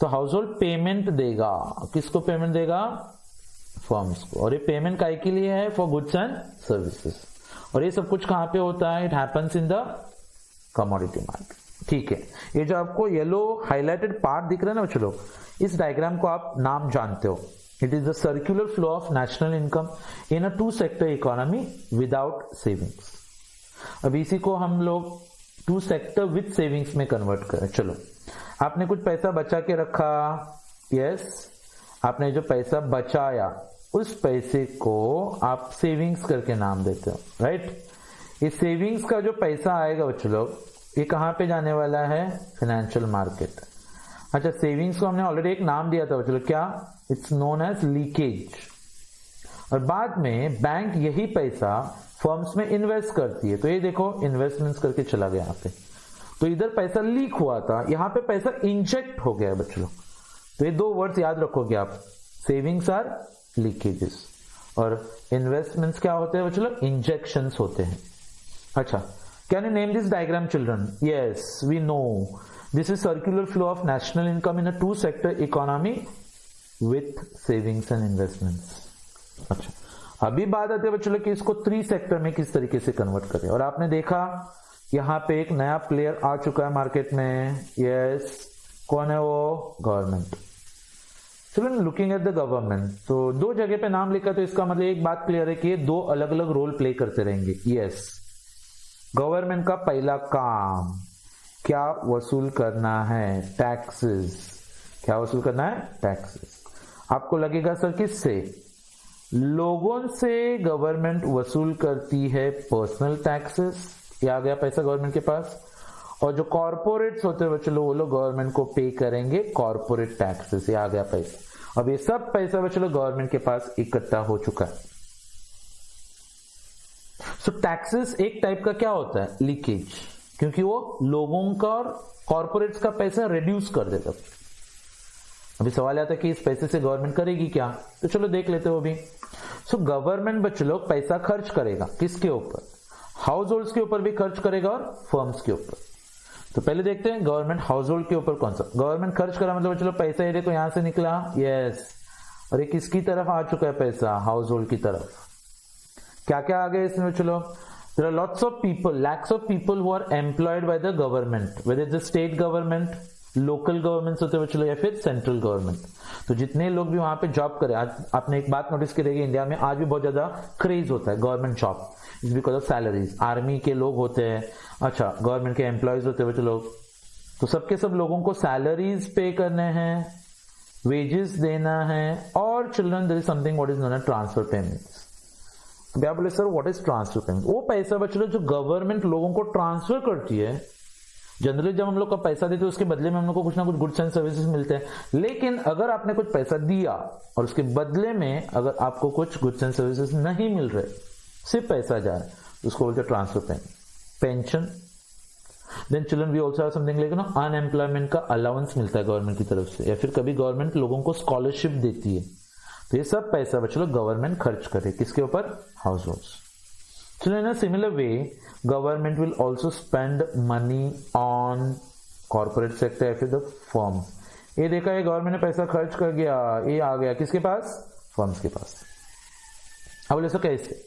तो हाउस होल्ड पेमेंट देगा. किसको पेमेंट देगा? फर्म्स को. और ये पेमेंट काय के लिए है? For goods and services. और ये सब कुछ कहां पे होता है? It happens in the commodity market. ठीक है, ये जो आपको येलो हाईलाइटेड पार्ट दिख रहा है ना बच्चों लोग, इस डायग्राम को आप नाम जानते हो. It is the circular flow of national income in a two sector economy without savings. अब इसी को हम लोग टू सेक्टर विथ सेविंग्स में कन्वर्ट करें. चलो, आपने कुछ पैसा बचा के रखा. यस, आपने जो पैसा बचाया उस पैसे को आप सेविंग्स करके नाम देते हो, राइट. ये सेविंग्स का जो पैसा आएगा बच्चों लोग, ये कहां पे जाने वाला है? Financial market. अच्छा, सेविंग्स को हमने ऑलरेडी एक नाम दिया था बच्चों लोग, क्या? It's known as leakage. और बाद में बैंक यही पैसा फर्म्स में इन्वेस्ट करती है. तो ये देखो, इन्वेस्टमेंट्स करके चला गया यहाँ पे. तो इधर पैसा लीक हुआ था, यहाँ पे पैसा इंजेक्ट हो गया है बच्चों लोग. तो ये दो वर्ड्स याद रखोगे आप. सेविंग्स आर लीकेजेस और इन्वेस्टमेंट्स क्या होते हैं बच्चों लोग? इंजेक्शंस होते हैं. अच्छा, can you name this diagram children? Yes, we know this is circular flow of national income in a two sector economy with savings and investments. अच्छा, अभी बात आती है बच्चों कि इसको 3 सेक्टर में किस तरीके से कन्वर्ट करें। और आपने देखा यहाँ पे एक नया प्लेयर आ चुका है मार्केट में, यस, कौन है वो? गवर्नमेंट। चलो लुकिंग एट द गवर्नमेंट, तो 2 जगह पे नाम लिखा, तो इसका मतलब एक बात क्लियर है कि ये 2 अलग अलग रोल प्ले करते रहेंगे। यस, गवर्नमेंट का पहला काम क्या वसूल करना है? टैक्सेस। क्या वसूल करना है? टैक्सेस। आपको लगेगा सर किससे? लोगों से गवर्नमेंट वसूल करती है पर्सनल टैक्सेस, ये आ गया पैसा गवर्नमेंट के पास। और जो कॉर्पोरेट्स होते हैं चलो वो लोग गवर्नमेंट को पे करेंगे कॉर्पोरेट टैक्सेस, ये आ गया पैसा। अब ये सब पैसा चलो गवर्नमेंट के पास इकट्ठा हो चुका है। सो टैक्सेस एक टाइप का क्या होता है? लीकेज, क्योंकि वो लोगों का और कॉर्पोरेट्स का पैसा रिड्यूस कर देता। अभी सवाल आता है कि इस पैसे से गवर्नमेंट करेगी क्या, तो चलो देख लेते हो अभी। सो गवर्नमेंट बच्चे लोग पैसा खर्च करेगा किसके ऊपर? हाउस होल्ड्स के ऊपर भी खर्च करेगा और फर्म्स के ऊपर। तो पहले देखते हैं गवर्नमेंट हाउस होल्ड के ऊपर कौन सा। गवर्नमेंट खर्च करा मतलब चलो पैसा ये देखो यहां से निकला, यस, और ये किसकी तरफ आ चुका है पैसा? हाउस होल्ड की तरफ। क्या क्या आ गया इसमें? चलो, there are lots of people, lakhs of people who are employed by the government, whether it's the state government, local government होते हुए चलो या फिर सेंट्रल गवर्नमेंट। तो जितने लोग भी वहां पे जॉब करें, आज आपने एक बात नोटिस करेगी, इंडिया में आज भी बहुत ज्यादा क्रेज होता है government job, is because of salaries. Army के लोग होते हैं, अच्छा, गवर्नमेंट के एम्प्लॉयज होते हुए चलो, तो सबके सब लोगों को सैलरीज पे करने हैं, वेजेस देना है, और children there is something what is known as transfer payments. क्या बोले sir what is transfer payment? वो पैसा बच्चों जो गवर्नमेंट लोगों को ट्रांसफर करती है। जनरली जब हम लोग का पैसा देते हैं उसके बदले में हम लोग को कुछ ना कुछ गुड्स एंड सर्विसेज मिलते हैं, लेकिन अगर आपने कुछ पैसा दिया और उसके बदले में अगर आपको कुछ गुड्स एंड सर्विसेज नहीं मिल रहे, सिर्फ पैसा जा रहा है, तो उसको बोलते हैं transfer payment. Pension, then children we also have something like unemployment का अलाउंस मिलता है गवर्नमेंट की तरफ से, या फिर कभी गवर्नमेंट लोगों को स्कॉलरशिप देती है। तो ये सब पैसा बच्चों गवर्नमेंट खर्च करे किसके ऊपर? House holds. So in a similar way, government will also spend money on corporate sector या फिर the firms। ये देखा है गवर्नमेंट ने पैसा खर्च कर गया, ये आ गया किसके पास? फर्म्स के पास। अब बोले सो कैसे?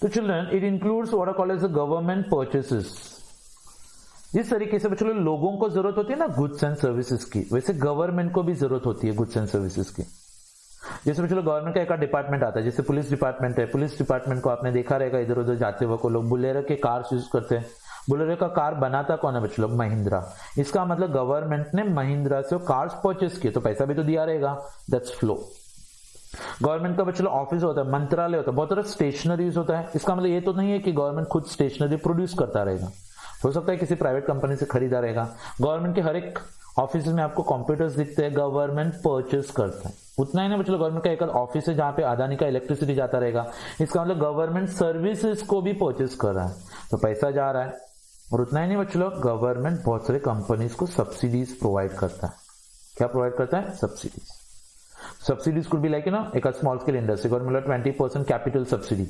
तो children it includes what are called as the government purchases. जिस तरीके से बच्चों लोगों को जरूरत होती है ना गुड्स एंड सर्विसेज की, वैसे गवर्नमेंट को भी जरूरत होती है गुड्स एंड सर्विसेज की। जैसे चलो गवर्नमेंट का एक डिपार्टमेंट आता है, जैसे पुलिस डिपार्टमेंट है, पुलिस डिपार्टमेंट को आपने देखा रहेगा इधर उधर जाते हुए को लोग बुलेरो के कार्स यूज करते हैं। बुलेरो का कार बनाता कौन है बच्चों? महिंद्रा। इसका मतलब गवर्नमेंट ने महिंद्रा से कार्स परचेस किए, तो पैसा भी तो दिया रहेगा, दैट्स फ्लो। गवर्नमेंट का बच्चों ऑफिस होता है, मंत्रालय होता है, बहुत सारा स्टेशनरीज होता है। इसका मतलब ये तो नहीं है कि गवर्नमेंट खुद स्टेशनरी प्रोड्यूस करता रहेगा, हो सकता है किसी प्राइवेट कंपनी से खरीदा रहेगा। गवर्नमेंट के हर एक ऑफिस में आपको कंप्यूटर्स दिखते हैं, गवर्नमेंट परचेस करता है। उतना ही ना बच्चों गवर्नमेंट का एक ऑफिस है जहां पे अदानी का इलेक्ट्रिसिटी जाता रहेगा, इसका मतलब गवर्नमेंट सर्विसेज को भी परचेस कर रहा है, तो पैसा जा रहा है। और उतना ही नहीं बच्चों गवर्नमेंट बहुत सारे कंपनीज को सब्सिडीज प्रोवाइड करता है। क्या प्रोवाइड करता है? Subsidies. Subsidies could be like एक small scale industry, government 20% capital subsidy,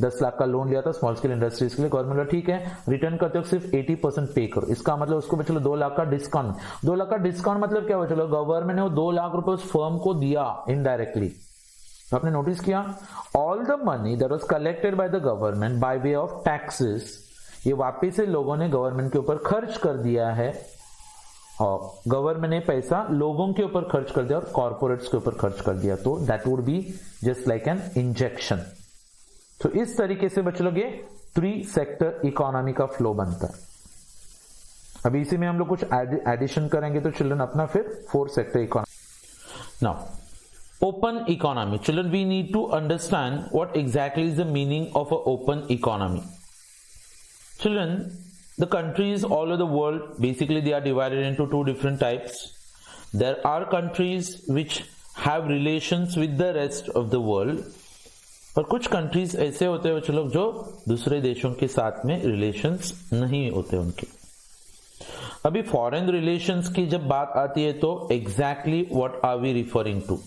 10 lakh का लोन लिया था स्मॉल स्केल इंडस्ट्रीज के लिए, गवर्नमेंट ठीक है रिटर्न करते हो सिर्फ 80% पे करो। इसका मतलब उसको चलो 2 लाख का डिस्काउंट। 2 लाख का डिस्काउंट मतलब क्या हुआ? चलो गवर्नमेंट ने वो 2 लाख रुपए उस फर्म को दिया इनडायरेक्टली। तो आपने नोटिस किया all the money that was collected by the government by way of taxes, ये वापिस से लोगों ने गवर्नमेंट के ऊपर खर्च कर दिया है, और गवर्नमेंट ने पैसा लोगों के ऊपर खर्च कर दिया और कॉर्पोरेट्स के ऊपर खर्च कर दिया, तो that would be just like an injection. तो इस तरीके से बच्चों लोग ये 3 सेक्टर इकोनॉमी का फ्लो बनता है। अभी इसी में हम लोग कुछ एडिशन करेंगे तो चिल्ड्रन अपना फिर 4 sector economy. Now open economy, children we need to understand what exactly is the meaning of a open economy. Children the countries all over the world, basically they are divided into 2 different types. There are countries which have relations with the rest of the world, और कुछ कंट्रीज ऐसे होते हैं बच्चों लोग जो दूसरे देशों के साथ में रिलेशंस नहीं होते उनके। अभी फॉरेन रिलेशंस की जब बात आती है तो exactly what are we referring to?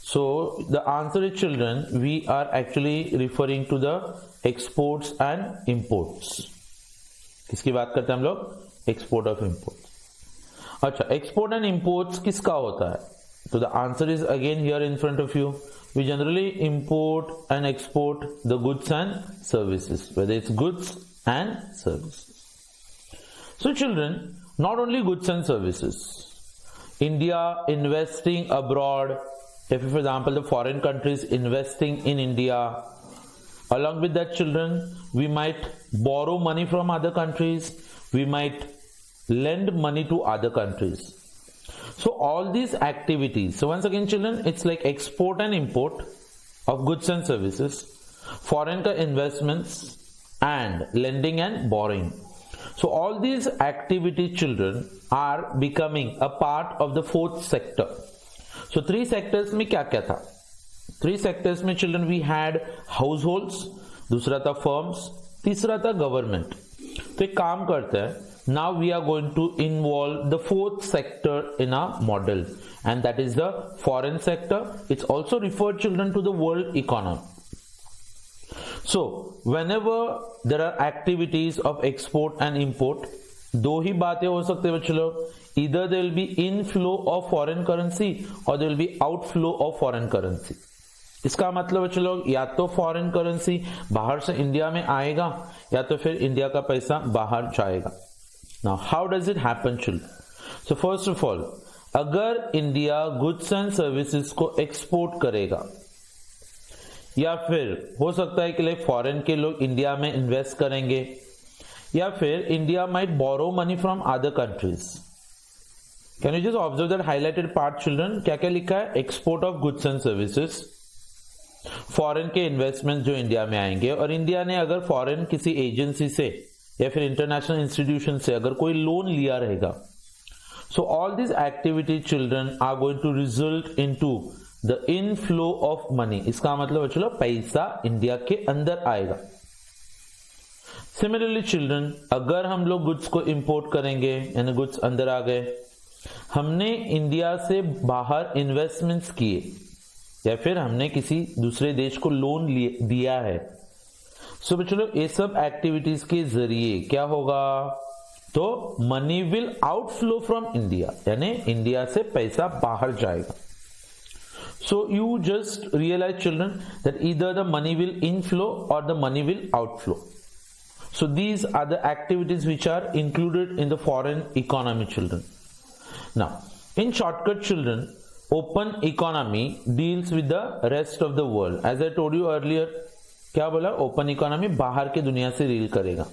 So the answer is children we are actually referring to the exports and imports. किसकी बात करते हैं हम लोग? Export of import. अच्छा, एक्सपोर्ट एंड इंपोर्ट्स किसका होता है? So the answer is again here in front of you. We generally import and export the goods and services, whether it's goods and services. So children, not only goods and services, India investing abroad, if for example the foreign countries investing in India, along with that children, we might borrow money from other countries, we might lend money to other countries. So all these activities, so once again children, it's like export and import of goods and services, foreign investments and lending and borrowing. So all these activities children are becoming a part of the fourth sector. So three sectors में क्या क्या था? Three sectors में children we had households, दूसरा था firms, तीसरा था government. तो एक काम करते हैं, now we are going to involve the fourth sector in our model, and that is the foreign sector. It's also referred children to the world economy. So whenever there are activities of export and import, दो ही बातें हो सकते हैं बच्चों लोग, either there will be inflow of foreign currency or there will be outflow of foreign currency. इसका मतलब बच्चों लोग या तो फॉरेन करेंसी बाहर से इंडिया में आएगा या तो फिर इंडिया का पैसा बाहर जाएगा. Now how does it happen children? So first of all, अगर इंडिया गुड्स एंड सर्विसेज को एक्सपोर्ट करेगा या फिर हो सकता है कि लाइक फॉरेन के लोग इंडिया में इन्वेस्ट करेंगे या फिर India might borrow money from other countries. Can you just observe that highlighted part children? क्या क्या लिखा है? Export of goods and services, foreign के इन्वेस्टमेंट जो इंडिया में आएंगे, और इंडिया ने अगर फॉरेन किसी एजेंसी से या फिर इंटरनेशनल इंस्टीट्यूशन से अगर कोई लोन लिया रहेगा, so all this activity children are going to result into the inflow of money. इसका मतलब चलो पैसा इंडिया के अंदर आएगा. सिमिलरली चिल्ड्रन, अगर हम लोग गुड्स को इंपोर्ट करेंगे यानी गुड्स अंदर आ गए, हमने इंडिया से बाहर इन्वेस्टमेंट्स किए या फिर हमने किसी दूसरे देश को लोन दिया है, सो चलो ये सब एक्टिविटीज के जरिए क्या होगा, तो money will outflow from India, यानी इंडिया से पैसा बाहर जाएगा. So you just realize children that either the money will inflow or the money will outflow. So these are the activities which are included in the foreign economy children. Now in shortcut children, open economy deals with the rest of the world. As I told you earlier, क्या बोला? ओपन इकोनॉमी बाहर के दुनिया से डील करेगा.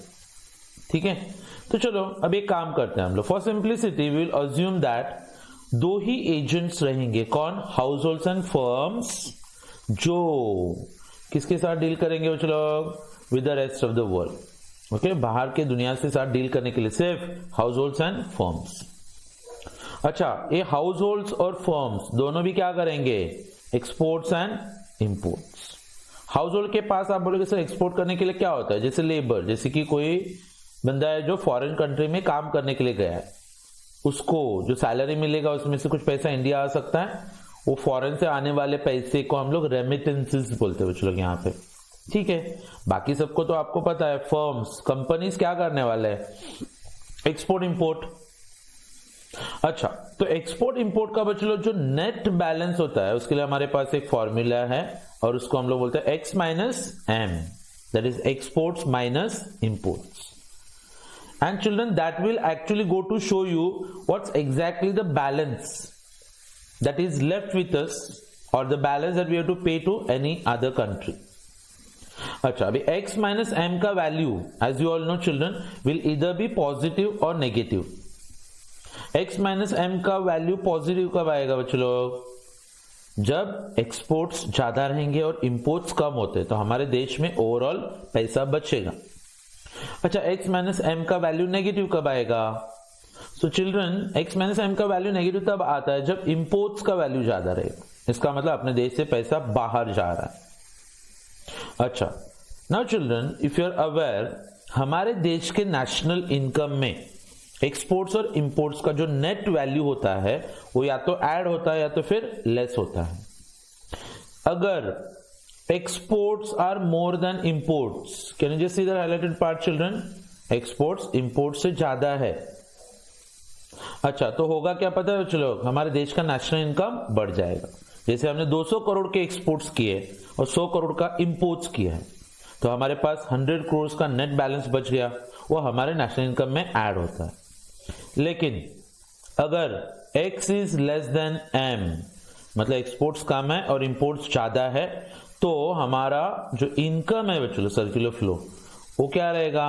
ठीक है, तो चलो अब एक काम करते हैं हम लोग. For simplicity we will assume that दो ही एजेंट्स रहेंगे. कौन? हाउस एंड फर्म्स, जो किसके साथ डील करेंगे वो चलो with the rest of the world. Okay, बाहर के दुनिया से साथ डील करने के लिए सिर्फ हाउस होल्ड्स एंड फर्म्स. अच्छा, ये हाउस होल्ड्स और फर्म्स दोनों भी क्या करेंगे? Exports and imports. House hold के पास आप बोलोगे सर एक्सपोर्ट करने के लिए क्या होता है? जैसे लेबर, जैसे कि कोई बंदा है जो फॉरेन कंट्री में काम करने के लिए गया है, उसको जो सैलरी मिलेगा उसमें से कुछ पैसा इंडिया आ सकता है, वो फॉरेन से आने वाले पैसे को हम लोग रेमिटेंसेस बोलते हैं बच्चों लोग यहाँ पे. ठीक है, बाकी सबको तो आपको पता है, फर्म्स कंपनीज क्या करने वाले हैं? Export import. अच्छा, तो एक्सपोर्ट इंपोर्ट का बच्चों लोग जो नेट बैलेंस होता है उसके लिए हमारे पास एक फॉर्मूला है और उसको हम लोग बोलते हैं X minus M, that is exports minus imports. And children, that will actually go to show you what's exactly the balance that is left with us or the balance that we have to pay to any other country. अच्छा, अभी x minus m का value as you all know children will either be positive or negative. x minus m का value positive कब आएगा बच्चों लोग? जब एक्सपोर्ट्स ज्यादा रहेंगे और इंपोर्ट्स कम होते हैं, तो हमारे देश में ओवरऑल पैसा बचेगा. अच्छा, x माइनस एम का वैल्यू नेगेटिव कब आएगा? सो चिल्ड्रन, x माइनस एम का वैल्यू नेगेटिव तब आता है जब इंपोर्ट्स का वैल्यू ज्यादा रहेगा. इसका मतलब अपने देश से पैसा बाहर जा रहा है. अच्छा, now children, if you are aware, हमारे देश के नेशनल इनकम में एक्सपोर्ट्स और इंपोर्ट्स का जो नेट वैल्यू होता है वो या तो ऐड होता है या तो फिर लेस होता है. अगर exports are more than imports, can you just see the highlighted part children? Exports imports से ज्यादा है. अच्छा, तो होगा क्या पता है, चलो हमारे देश का नेशनल इनकम बढ़ जाएगा। जैसे हमने 200 करोड़ के एक्सपोर्ट्स किए और 100 करोड़ का इंपोर्ट्स किया है, तो हमारे पास 100 करोड़ का नेट बैलेंस बच गया, वो हमारे नेशनल इनकम में ऐड होता है। लेकिन अगर x is less than m, मतलब एक्सपोर्ट्स कम है और इंपोर्ट्स ज्यादा है, तो हमारा जो इनकम है चलो सर्कुलर फ्लो, वो क्या रहेगा,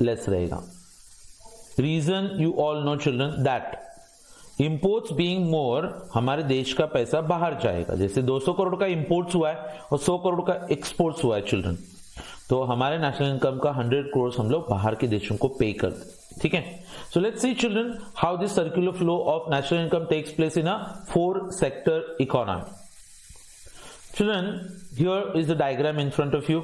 लेस रहेगा। Reason you all know children that imports being more, हमारे देश का पैसा बाहर जाएगा। जैसे 200 करोड़ का इंपोर्ट्स हुआ है और 100 करोड़ का एक्सपोर्ट्स हुआ है चिल्ड्रन, तो हमारे नेशनल इनकम का 100 करोड़ हम लोग बाहर के देशों को पे कर दें। ठीक है, so let's see children how this circular flow of national income tax place in a 4 sector economy. Children, here is the diagram in front of you.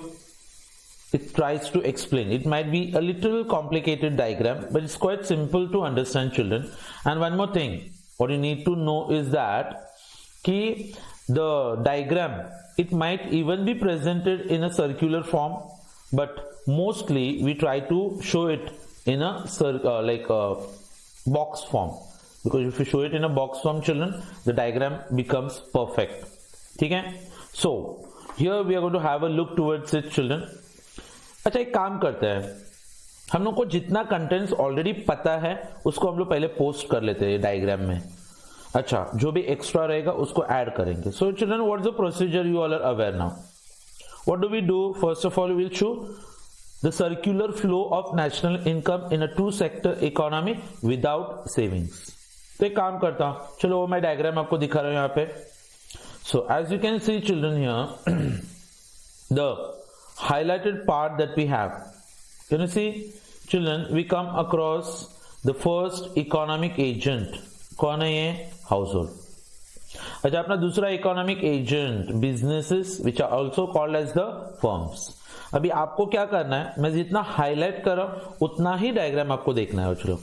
It tries to explain. It might be a little complicated diagram, but it's quite simple to understand, children. And one more thing, what you need to know is that the diagram, it might even be presented in a circular form, but mostly we try to show it in a box form, because if you show it in a box form, children, the diagram becomes perfect. ठीक है, so here we are going to have a look towards it, children. अच्छा, एक काम करते हैं, हम लोग को जितना कंटेंट्स ऑलरेडी पता है उसको हम लोग पहले पोस्ट कर लेते हैं डायग्राम में। अच्छा, जो भी एक्स्ट्रा रहेगा उसको ऐड करेंगे। So children, what is the procedure, you all are aware now. What do we do, first of all we will show the circular flow of national income in a 2 sector economy without savings. तो एक काम करता हूं, चलो वो मैं डायग्राम आपको दिखा रहा हूं यहाँ पे। So as you can see, children, here the highlighted part that we have, can you see, children, we come across the first economic agent, कौन है ये, household। अच्छा, अपना दूसरा economic agent businesses which are also called as the firms। अभी आपको क्या करना है, मैं जितना हाईलाइट कर रहा हूं उतना ही डायग्राम आपको देखना है बच्चों।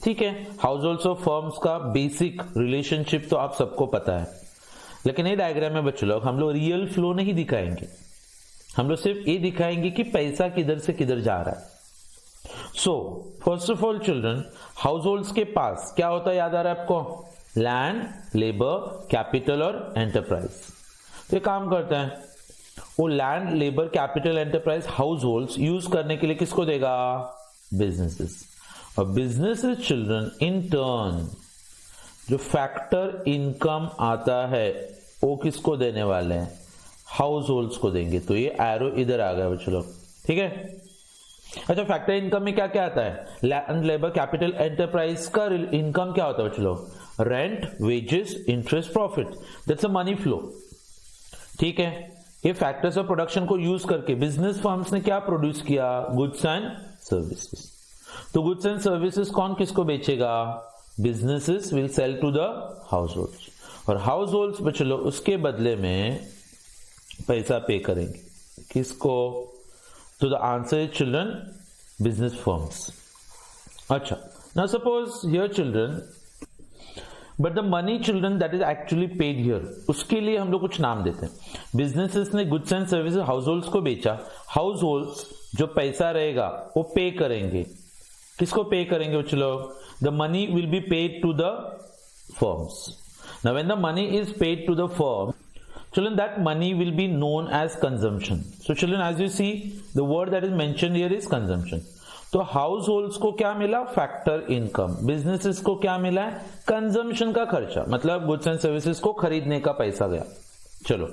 ठीक है, हाउस होल्ड्स और फर्म्स का बेसिक रिलेशनशिप तो आप सबको पता है, लेकिन ये डायग्राम में बच्चों लोग हम लोग रियल फ्लो नहीं दिखाएंगे, हम लोग सिर्फ ये दिखाएंगे कि पैसा किधर से किधर जा रहा है। So first of all children, house holds के पास क्या होता है, याद आ रहा है आपको, लैंड, लेबर, कैपिटल और एंटरप्राइज। तो ये काम करते हैं, वो land, labour, capital, enterprise house holds use करने के लिए किसको देगा, बिजनेसेस। और बिजनेसेस चिल्ड्रन इन टर्न जो फैक्टर इनकम आता है वो किसको देने वाले हैं, हाउस होल्ड्स को देंगे। तो ये एरो इधर आ गया बच्चों लोग। ठीक है, अच्छा, फैक्टर इनकम में क्या क्या आता है, लैंड, लेबर, कैपिटल, एंटरप्राइज का इनकम क्या होता है बच्चों लोग, rent, wages, interest, profit, that's a money flow. ठीक है, ये फैक्टर्स ऑफ प्रोडक्शन को यूज करके बिजनेस फर्म्स ने क्या प्रोड्यूस किया, गुड्स एंड सर्विसेज। तो गुड्स एंड सर्विसेज कौन किसको बेचेगा, businesses will sell to the household, और हाउस होल्ड्स में चलो उसके बदले में पैसा पे करेंगे किसको, तो the answer is children business firms. अच्छा, now suppose here children, but the money children that is actually paid here, उसके लिए हम लोग कुछ नाम देते हैं। बिजनेसेस ने goods and services house holds को बेचा, हाउस होल्ड्स जो पैसा रहेगा वो पे करेंगे, किसको पे करेंगे बच्चों लोग, the money will be paid to the firms. Now when the money is paid to the firm, children, that money will be known as consumption. So children, as you see, the word that is mentioned here is consumption. तो हाउस होल्ड्स को क्या मिला, फैक्टर इनकम, बिजनेसेस को क्या मिला है, कंजम्पशन का खर्चा, मतलब गुड्स एंड सर्विसेज को खरीदने का पैसा गया। चलो,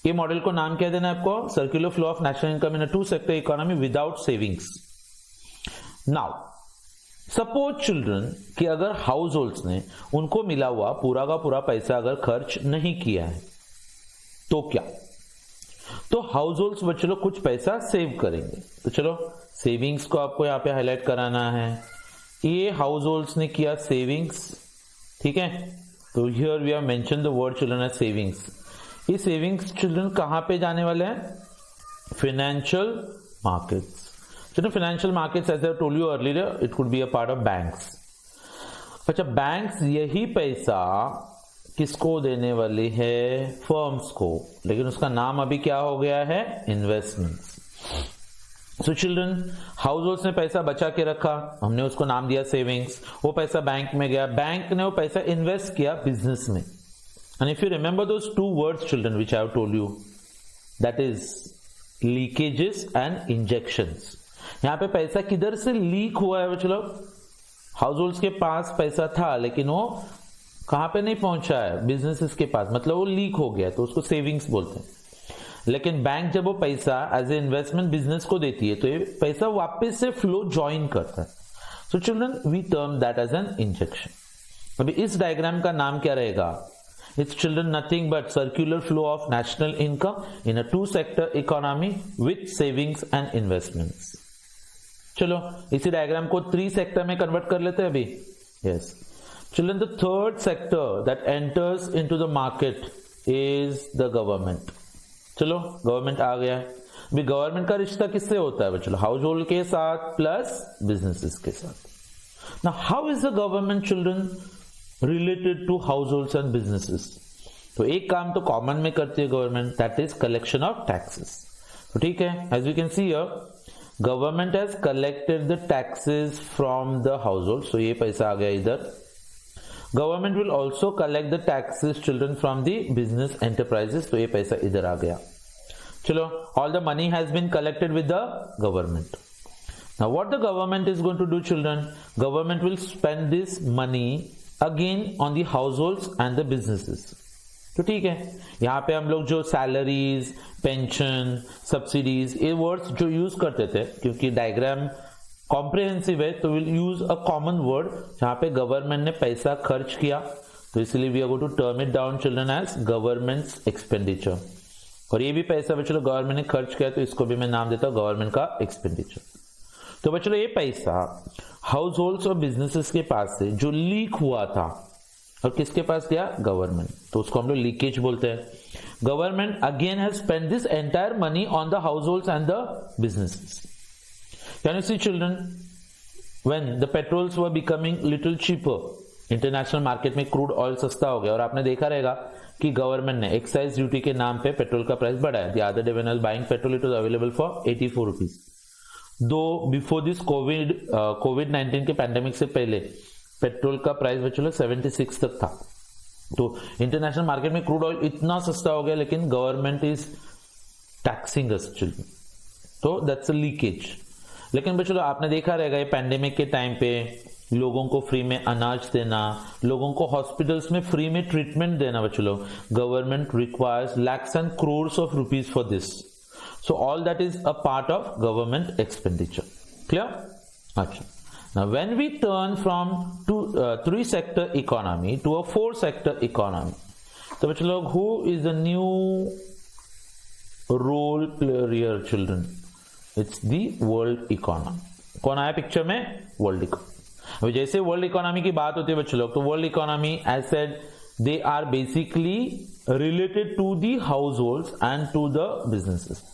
ये मॉडल को नाम क्या देना है आपको, circular flow of national income in a 2 sector economy without savings. Now suppose children कि अगर हाउस होल्ड्स ने उनको मिला हुआ पूरा का पूरा पैसा अगर खर्च नहीं किया है, तो क्या, तो हाउस होल्ड्स बच्चे लोग कुछ पैसा सेव करेंगे। तो चलो सेविंग्स को आपको यहां पे हाईलाइट कराना है, ये हाउस होल्ड्स ने किया सेविंग्स। ठीक है, तो here we have mention the word children as savings. ये सेविंग्स चिल्ड्रन कहां पे जाने वाले हैं, financial markets. So financial markets, as I told you earlier, it could be a part of banks. अच्छा, बैंक्स यही पैसा किसको देने वाली है, फर्म्स को, लेकिन उसका नाम अभी क्या हो गया है, investments. So children, house holds ने पैसा बचा के रखा, हमने उसको नाम दिया सेविंग्स, वो पैसा बैंक में गया, बैंक ने वो पैसा इन्वेस्ट किया बिजनेस में. And if you remember those two words children which I have told you, that is leakages and injections. यहां पे पैसा किधर से लीक हुआ है? चलो, हाउस होल्ड्स के पास पैसा था लेकिन वो कहां पे नहीं पहुंचा है? बिजनेसेस के पास, मतलब वो लीक हो गया, तो उसको सेविंग्स बोलते हैं. लेकिन बैंक जब वो पैसा एज ए इन्वेस्टमेंट बिजनेस को देती है तो ये पैसा वापस से फ्लो ज्वाइन करता है. So children, we term that as an injection. अभी इस डायग्राम का नाम क्या रहेगा? It's children nothing but circular flow of national income in a two sector economy with savings and investments. चलो इसी डायग्राम को 3 सेक्टर में कन्वर्ट कर लेते हैं अभी. Yes children, the third sector that enters into the market is the government. चलो गवर्नमेंट आ गया. अभी गवर्नमेंट का रिश्ता किससे होता है बच्चों? हाउस होल्ड के साथ प्लस बिजनेसेस के साथ. Now how is the government children related to house holds and businesses? तो एक काम तो कॉमन में करती है government, that is collection of taxes. तो ठीक है, as you can see here, government has collected the taxes from the household. So ये पैसा आ गया इधर. Government will also collect the taxes children from the business enterprises. तो ये पैसा इधर आ गया. चलो, all the money has been collected with the government. Now what the government is going to do children? Government will spend this money again on the house holds and the businesses. तो ठीक है, यहां पे हम लोग जो सैलरीज, पेंशन, सब्सिडीज, ये वर्ड्स जो यूज करते थे, क्योंकि डायग्राम कॉम्प्रिहेंसिव है तो will use a common word. जहां पे गवर्नमेंट ने पैसा खर्च किया तो इसलिए we are going to term it down children as government's expenditure. और ये भी पैसा बच्चों गवर्नमेंट ने खर्च किया तो इसको भी मैं नाम देता हूं गवर्नमेंट का एक्सपेंडिचर. तो बच्चों ये पैसा हाउस होल्ड्स और बिजनेसेस के पास से जो लीक हुआ था और किसके पास गया? गवर्नमेंट. तो उसको हम लोग लीकेज बोलते हैं. Government again has spend this entire money on the house holds and the businesses. Can you see children, when the petrols were becoming little cheaper, international market में क्रूड ऑयल सस्ता हो गया और आपने देखा रहेगा कि गवर्नमेंट ने एक्साइज ड्यूटी के नाम पे पेट्रोल का प्राइस बढ़ाया. The other day when I was buying petrol, it was available for 84 rupees. Though before this COVID-19 के पैंडेमिक से पहले पेट्रोल का प्राइस बच्चों 76 तक था. तो इंटरनेशनल मार्केट में क्रूड ऑयल इतना सस्ता हो गया लेकिन government is taxing us children. तो दैट्स अ लीकेज. लेकिन बच्चों आपने देखा रहेगा ये पैंडेमिक के टाइम पे लोगों को फ्री में अनाज देना, लोगों को हॉस्पिटल्स में फ्री में ट्रीटमेंट देना बच्चों, government requires lakhs and crores of rupees for this. So all that is a part of government expenditure. Clear? अच्छा. Now when we turn from 3 sector economy to a 4 sector economy, तो बच्चों who is the new role player here children? It's the world economy. कौन आया पिक्चर में? World economy. अभी जैसे वर्ल्ड इकोनॉमी की बात होती है बच्चों लोग, तो world economy as said they are basically related to the house holds and to the businesses.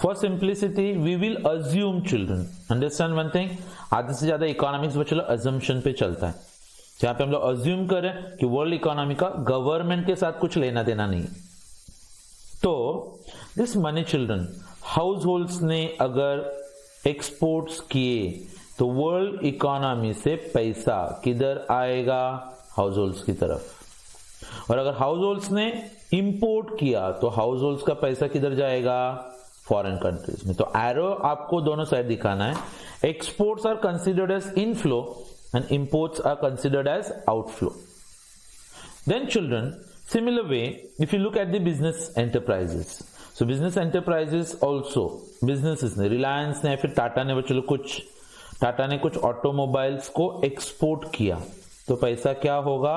For simplicity we will assume children, understand one thing, आधे से ज्यादा इकोनॉमिक्स बच्चों अज्यूम्पशन पे चलता है, जहां पे हम लोग अज्यूम करें कि वर्ल्ड इकोनॉमी का गवर्नमेंट के साथ कुछ लेना देना नहीं. तो this money children house holds ने अगर एक्सपोर्ट्स किए तो वर्ल्ड इकोनॉमी से पैसा किधर आएगा? हाउस होल्ड्स की तरफ. और अगर हाउस होल्ड्स ने इंपोर्ट किया तो हाउस होल्ड्स का पैसा किधर जाएगा? फॉरेन कंट्रीज में. तो एरो आपको दोनों साइड दिखाना है. Exports are considered as inflow and imports are considered as outflow. Then children, similar way, if you look at the business enterprises, so business enterprises also, businesses ने, रिलायंस ने, फिर टाटा ने, चलो टाटा ने कुछ ऑटोमोबाइल्स को एक्सपोर्ट किया तो पैसा क्या होगा?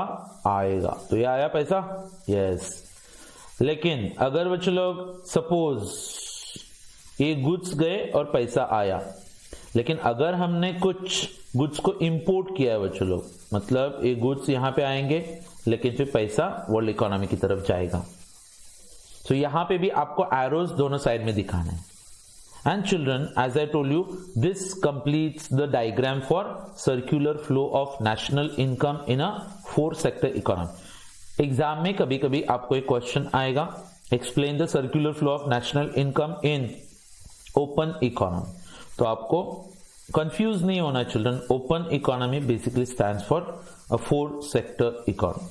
आएगा. तो ये आया पैसा? यस. लेकिन अगर बच्चों लोग सपोज ये गुड्स गए और पैसा आया, लेकिन अगर हमने कुछ गुड्स को इंपोर्ट किया है बच्चों लोग, मतलब ये गुड्स यहां पे आएंगे लेकिन फिर पैसा वर्ल्ड इकोनॉमी की तरफ जाएगा. तो यहां पे भी आपको एरोज दोनों साइड में दिखाना है. And children, as I told you, this completes the diagram for circular flow of national income in a 4 sector economy. Exam में कभी कभी आपको एक क्वेश्चन आएगा, explain the circular flow of national income in open economy. तो आपको कंफ्यूज नहीं होना children. Open economy basically stands for a 4 sector economy.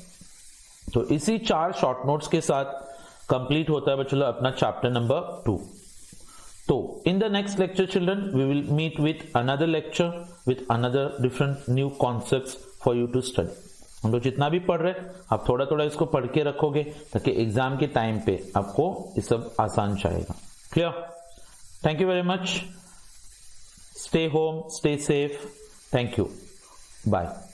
तो इसी 4 शॉर्ट नोट्स के साथ कंप्लीट होता है बच्चों अपना चैप्टर नंबर 2. तो in the next lecture children we will meet with another lecture with another different new concepts for you to study. हम लोग जितना भी पढ़ रहे हैं आप थोड़ा थोड़ा इसको पढ़ के रखोगे ताकि एग्जाम के टाइम पे आपको ये सब आसान जाएगा. Clear? Thank you very much. Stay home, stay safe. Thank you. Bye.